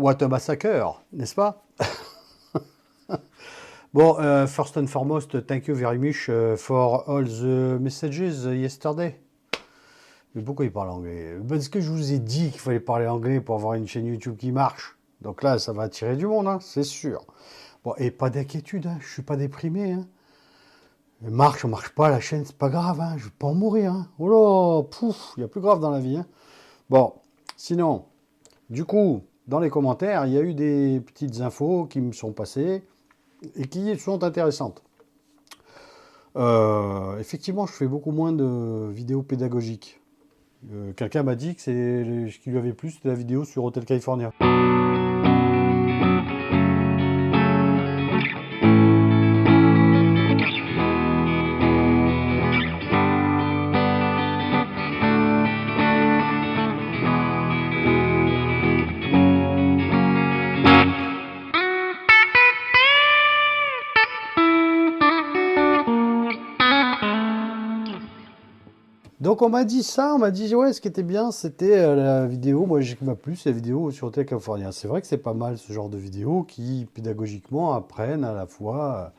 What a massacre, n'est-ce pas? Bon, first and foremost, thank you very much for all the messages yesterday. Mais pourquoi il parle anglais? Parce que je vous ai dit qu'il fallait parler anglais pour avoir une chaîne YouTube qui marche. Donc là, ça va attirer du monde, hein, c'est sûr. Bon, et pas d'inquiétude, hein, je suis pas déprimé. Hein. Marche pas, la chaîne, c'est pas grave, hein, je vais pas en mourir. Hein. Oh là, pouf, il y a plus grave dans la vie. Hein. Bon, sinon, du coup, dans les commentaires, il y a eu des petites infos qui me sont passées et qui sont intéressantes. Effectivement, je fais beaucoup moins de vidéos pédagogiques. Quelqu'un m'a dit que ce qui lui avait plu, c'était la vidéo sur Hotel California. Donc on m'a dit ça, on m'a dit ouais, ce qui était bien, c'était la vidéo, moi j'ai m'a plu, c'est la vidéo sur Hotel California. C'est vrai que c'est pas mal ce genre de vidéos qui pédagogiquement apprennent à la fois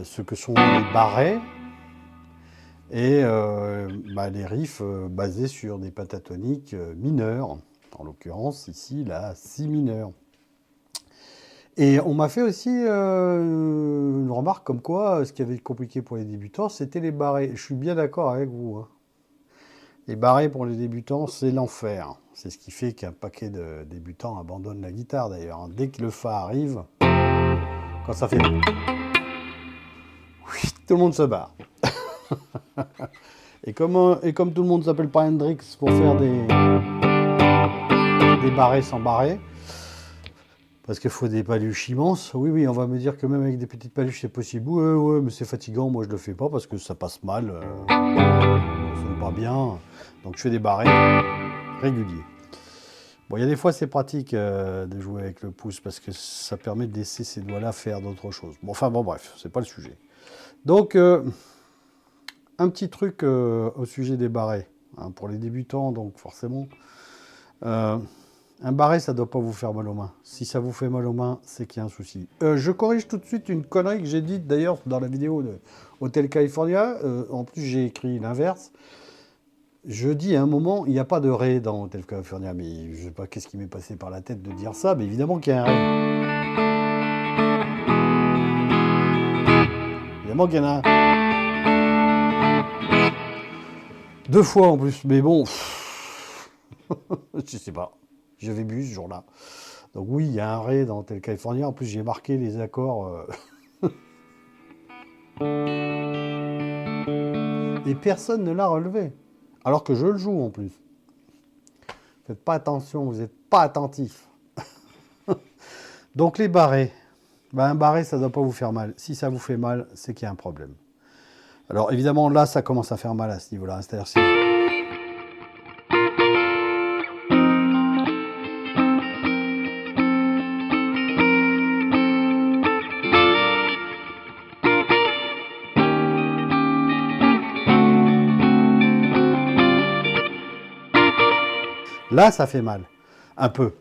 ce que sont les barrets et les riffs basés sur des pentatoniques mineurs, en l'occurrence ici la si mineure. Et on m'a fait aussi une remarque comme quoi ce qui avait été compliqué pour les débutants, c'était les barrés. Je suis bien d'accord avec vous. Hein. Les barrés pour les débutants, c'est l'enfer. C'est ce qui fait qu'un paquet de débutants abandonnent la guitare d'ailleurs. Dès que le fa arrive, quand ça fait... Oui, tout le monde se barre. et comme tout le monde ne s'appelle pas Hendrix pour faire des barrés sans barrés, parce qu'il faut des paluches immenses, oui, on va me dire que même avec des petites paluches c'est possible. Ouais, mais c'est fatigant, moi je le fais pas parce que ça passe mal, ça sonne pas bien. Donc je fais des barrés réguliers. Bon, il y a des fois c'est pratique de jouer avec le pouce parce que ça permet de laisser ces doigts-là faire d'autres choses. Bon, enfin bon, bref, c'est pas le sujet. Donc, un petit truc au sujet des barrés, hein, pour les débutants, donc forcément. Un barré, ça ne doit pas vous faire mal aux mains. Si ça vous fait mal aux mains, c'est qu'il y a un souci. Je corrige tout de suite une connerie que j'ai dite d'ailleurs dans la vidéo de Hotel California. En plus, j'ai écrit l'inverse. Je dis à un moment, il n'y a pas de ré dans Hotel California, mais je ne sais pas qu'est-ce qui m'est passé par la tête de dire ça, mais évidemment qu'il y a un ré. Évidemment qu'il y en a un. 2 fois en plus, mais bon, je sais pas. J'avais bu ce jour-là. Donc oui, il y a un ré dans Hotel California. En plus, j'ai marqué les accords. Et personne ne l'a relevé. Alors que je le joue en plus. Faites pas attention, vous n'êtes pas attentif. Donc les barrés. Un barré, ça ne doit pas vous faire mal. Si ça vous fait mal, c'est qu'il y a un problème. Alors évidemment, là, ça commence à faire mal à ce niveau-là. C'est-à-dire si... Là, ça fait mal, un peu.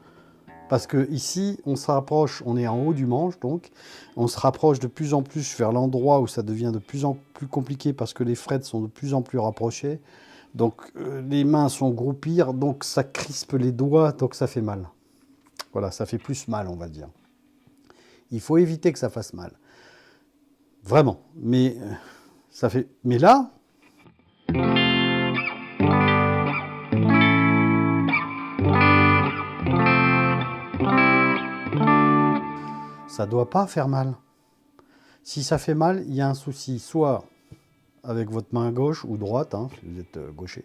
Parce que ici, on se rapproche, on est en haut du manche, donc on se rapproche de plus en plus vers l'endroit où ça devient de plus en plus compliqué parce que les frets sont de plus en plus rapprochés. Donc les mains sont groupir, donc ça crispe les doigts, donc ça fait mal. Voilà, ça fait plus mal, on va dire. Il faut éviter que ça fasse mal. Vraiment. Mais ça fait. Mais là. Ça ne doit pas faire mal. Si ça fait mal, il y a un souci. Soit avec votre main gauche ou droite, hein, si vous êtes gaucher,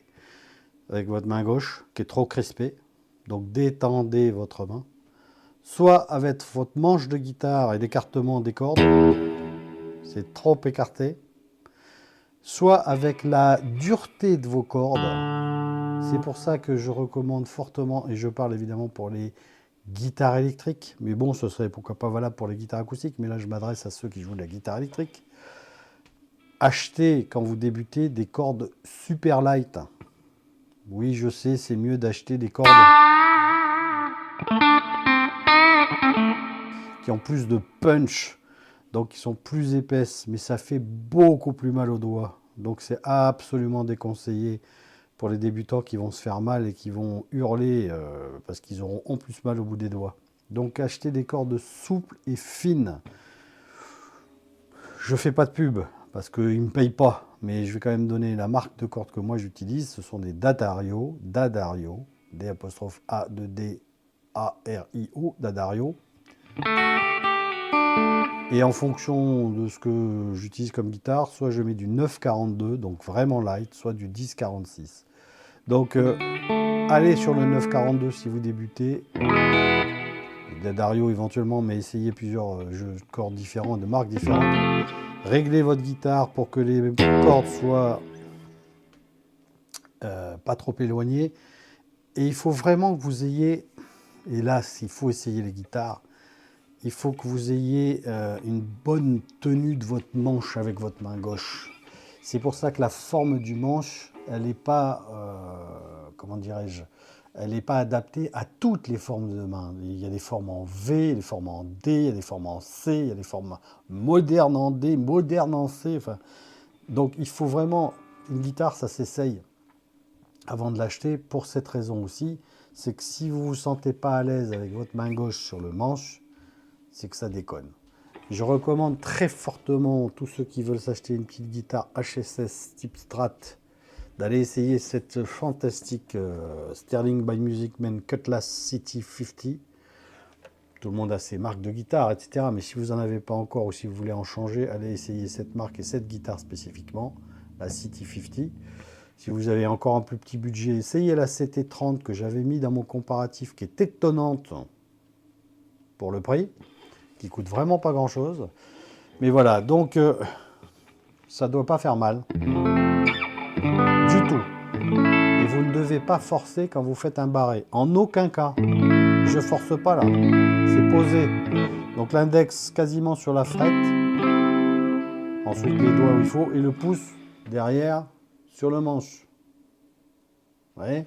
avec votre main gauche qui est trop crispée. Donc détendez votre main. Soit avec votre manche de guitare et l'écartement des cordes. C'est trop écarté. Soit avec la dureté de vos cordes. C'est pour ça que je recommande fortement, et je parle évidemment pour les guitare électrique, mais bon, ce serait pourquoi pas valable pour les guitares acoustiques, mais là je m'adresse à ceux qui jouent de la guitare électrique. Achetez, quand vous débutez, des cordes super light. Oui, je sais, c'est mieux d'acheter des cordes qui ont plus de punch, donc qui sont plus épaisses, mais ça fait beaucoup plus mal aux doigts. Donc c'est absolument déconseillé pour les débutants qui vont se faire mal et qui vont hurler parce qu'ils auront en plus mal au bout des doigts. Donc achetez des cordes souples et fines. Je fais pas de pub parce qu'ils ne me payent pas, mais je vais quand même donner la marque de cordes que moi j'utilise. Ce sont des D'Addario, D''A''D''A''R''I''O, D'Addario. Et en fonction de ce que j'utilise comme guitare, soit je mets du 9,42, donc vraiment light, soit du 10,46. Donc allez sur le 9,42 si vous débutez. D'Addario éventuellement, mais essayez plusieurs jeux de cordes différents, de marques différentes. Réglez votre guitare pour que les cordes soient pas trop éloignées. Et il faut vraiment que vous ayez, et là il faut essayer les guitares, il faut que vous ayez une bonne tenue de votre manche avec votre main gauche. C'est pour ça que la forme du manche, elle n'est pas, comment dirais-je, elle n'est pas adaptée à toutes les formes de main. Il y a des formes en V, il y a des formes en D, il y a des formes en C, il y a des formes modernes en D, modernes en C. Enfin, donc il faut vraiment, une guitare, ça s'essaye avant de l'acheter pour cette raison aussi. C'est que si vous ne vous sentez pas à l'aise avec votre main gauche sur le manche, c'est que ça déconne. Je recommande très fortement tous ceux qui veulent s'acheter une petite guitare HSS type Strat d'aller essayer cette fantastique Sterling by Music Man Cutlass CT50. Tout le monde a ses marques de guitare, etc. Mais si vous n'en avez pas encore ou si vous voulez en changer, allez essayer cette marque et cette guitare spécifiquement, la CT50. Si vous avez encore un plus petit budget, essayez la CT30 que j'avais mis dans mon comparatif, qui est étonnante pour le prix, qui coûte vraiment pas grand chose. Mais voilà, donc ça doit pas faire mal du tout. Et vous ne devez pas forcer quand vous faites un barré. En aucun cas. Je force pas là. C'est posé. Donc l'index quasiment sur la frette. Ensuite les doigts où il faut. Et le pouce derrière sur le manche. Vous voyez ?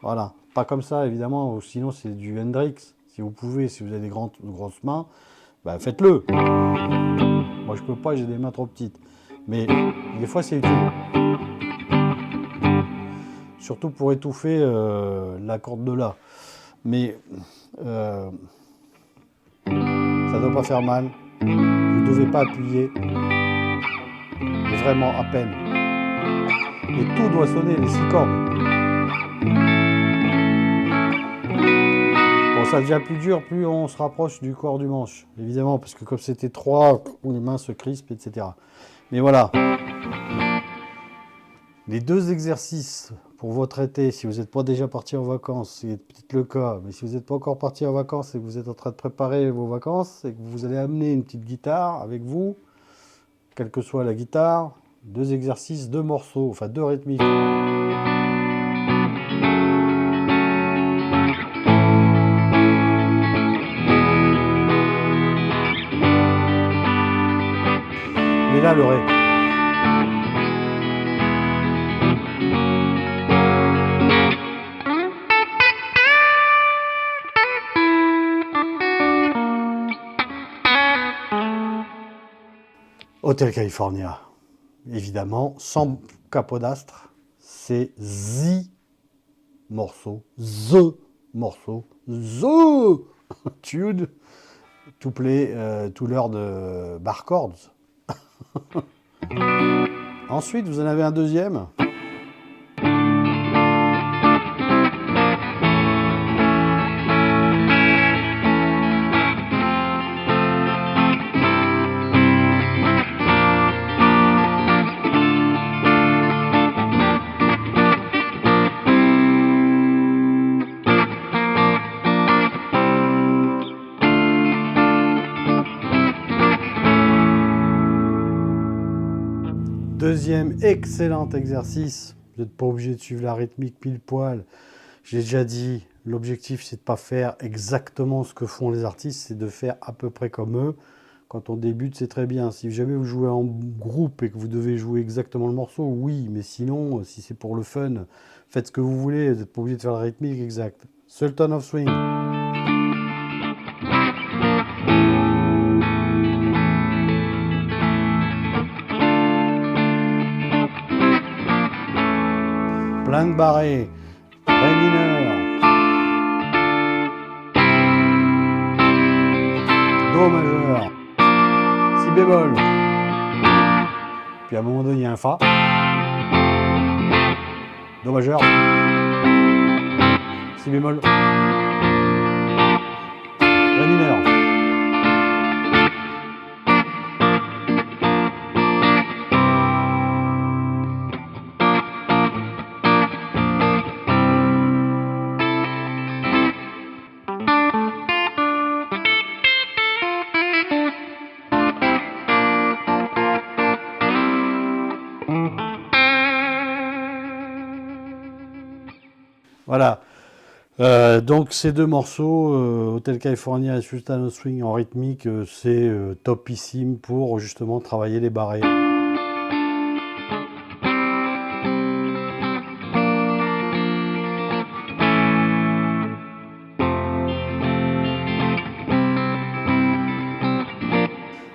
Voilà. Pas comme ça évidemment. Sinon c'est du Hendrix. Si vous pouvez, si vous avez des grosses mains, bah faites-le. Moi je peux pas, j'ai des mains trop petites. Mais des fois c'est utile. Surtout pour étouffer la corde de La. Mais ça ne doit pas faire mal. Vous ne devez pas appuyer. Mais vraiment à peine. Et tout doit sonner, les 6 cordes. Bon, ça devient plus dur, plus on se rapproche du corps du manche. Évidemment, parce que comme c'était 3, les mains se crispent, etc. Mais voilà. Les 2 exercices pour votre été, si vous n'êtes pas déjà parti en vacances, c'est peut-être le cas, mais si vous n'êtes pas encore parti en vacances et que vous êtes en train de préparer vos vacances et que vous allez amener une petite guitare avec vous, quelle que soit la guitare, 2 exercices, 2 morceaux, enfin 2 rythmiques. Mais là, le ré. Hotel California, évidemment, sans capodastre, c'est the morceau, the tune, to play, to learn de bar chords. Ensuite, vous en avez un deuxième. Deuxième excellent exercice. Vous n'êtes pas obligé de suivre la rythmique pile poil. J'ai déjà dit, l'objectif c'est de ne pas faire exactement ce que font les artistes, c'est de faire à peu près comme eux. Quand on débute, c'est très bien. Si jamais vous jouez en groupe et que vous devez jouer exactement le morceau, oui. Mais sinon, si c'est pour le fun, faites ce que vous voulez. Vous n'êtes pas obligé de faire la rythmique exacte. Sultan of Swing. fin de barré, ré mineur, do majeur, si bémol, puis à un moment donné il y a un fa, do majeur, si bémol, ré mineur. Voilà. Donc ces deux morceaux, Hotel California et Sultan of Swing en rythmique, c'est topissime pour justement travailler les barrés.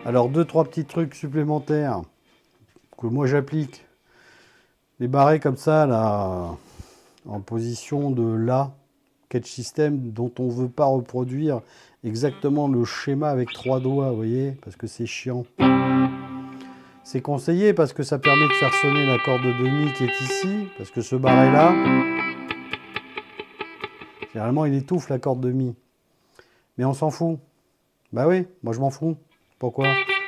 Alors deux, trois petits trucs supplémentaires que moi j'applique. Les barrés comme ça, là, en position de La, catch system, dont on ne veut pas reproduire exactement le schéma avec 3 doigts, vous voyez, parce que c'est chiant. C'est conseillé parce que ça permet de faire sonner la corde de Mi qui est ici, parce que ce barré-là, généralement il étouffe la corde de Mi. Mais on s'en fout. Bah oui, moi je m'en fous. Pourquoi?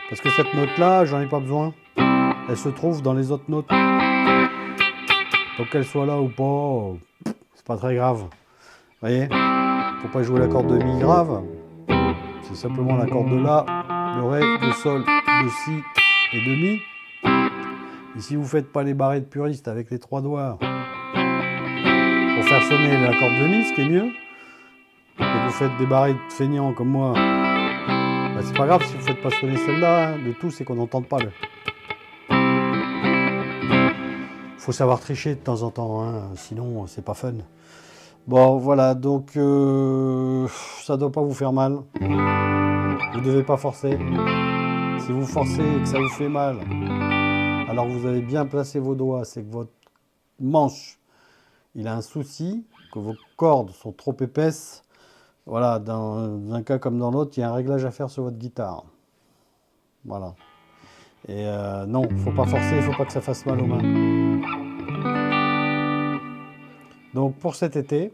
Parce que cette note-là, j'en ai pas besoin. Elle se trouve dans les autres notes. Donc qu'elle soit là ou pas, c'est pas très grave. Vous voyez? Faut pas jouer la corde de Mi grave. C'est simplement la corde de La, de Ré, de Sol, de Si et de Mi. Et si vous faites pas les barrés de puriste avec les 3 doigts pour faire sonner la corde de Mi, ce qui est mieux, et que vous faites des barrés de feignants comme moi, bah c'est pas grave si vous faites pas sonner celle-là. Hein. Le tout, c'est qu'on n'entende pas le. Faut savoir tricher de temps en temps, hein, sinon c'est pas fun. Bon, voilà, donc ça doit pas vous faire mal. Vous devez pas forcer. Si vous forcez et que ça vous fait mal, alors vous avez bien placé vos doigts, c'est que votre manche, il a un souci, que vos cordes sont trop épaisses. Voilà, dans un cas comme dans l'autre, il y a un réglage à faire sur votre guitare. Voilà. Et non, faut pas forcer, il faut pas que ça fasse mal aux mains. Donc pour cet été,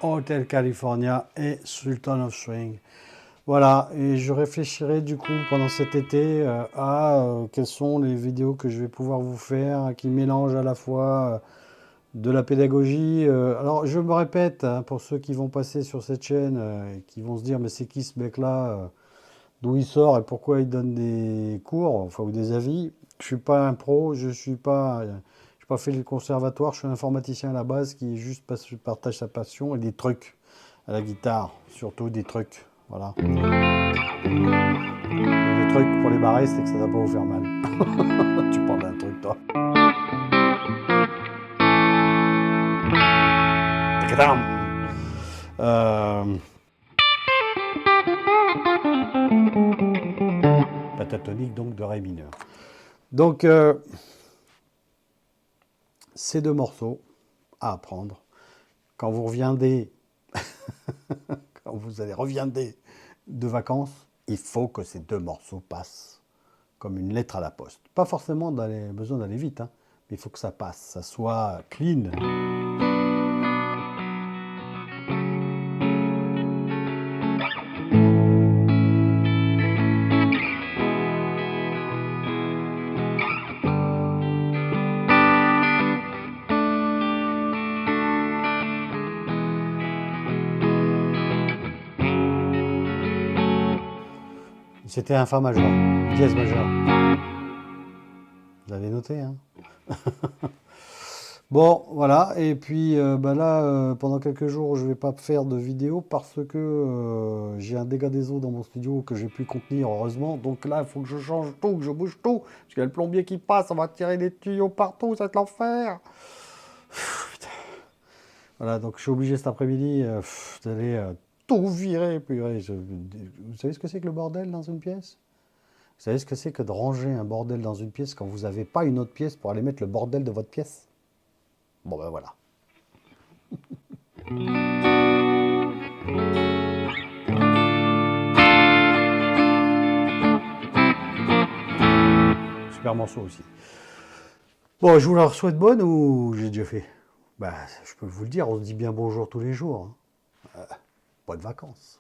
Hotel California et Sultan of Swing. Voilà, et je réfléchirai du coup pendant cet été à quelles sont les vidéos que je vais pouvoir vous faire, qui mélangent à la fois de la pédagogie. Alors je me répète, hein, pour ceux qui vont passer sur cette chaîne et qui vont se dire mais c'est qui ce mec-là, d'où il sort et pourquoi il donne des cours, enfin ou des avis. Je suis pas un pro, je suis pas fait le conservatoire, je suis un informaticien à la base qui juste partage sa passion et des trucs à la guitare, surtout des trucs. Voilà. Le truc pour les barrés, c'est que ça ne va pas vous faire mal. Tu parles d'un truc, toi. Pentatonique, donc de Ré mineur. Donc, ces deux morceaux à apprendre quand vous reviendrez, quand vous allez reviendrez de vacances, il faut que ces deux morceaux passent comme une lettre à la poste. Pas forcément besoin d'aller vite, hein, mais il faut que ça passe, ça soit clean. C'était un fa majeur, dièse majeur. Vous avez noté, hein? Bon, voilà, et puis bah là, pendant quelques jours, je vais pas faire de vidéo parce que j'ai un dégât des eaux dans mon studio que j'ai pu contenir, heureusement. Donc là, il faut que je change tout, que je bouge tout, parce qu'il y a le plombier qui passe, on va tirer des tuyaux partout, ça va être l'enfer. Putain. Voilà, donc je suis obligé cet après-midi d'aller tout virer, purée. Vous savez ce que c'est que le bordel dans une pièce? Vous savez ce que c'est que de ranger un bordel dans une pièce quand vous n'avez pas une autre pièce pour aller mettre le bordel de votre pièce? Bon ben voilà. Super morceau aussi. Bon, je vous la souhaite bonne ou j'ai déjà fait? Bah, je peux vous le dire, on se dit bien bonjour tous les jours, hein. Bonnes vacances.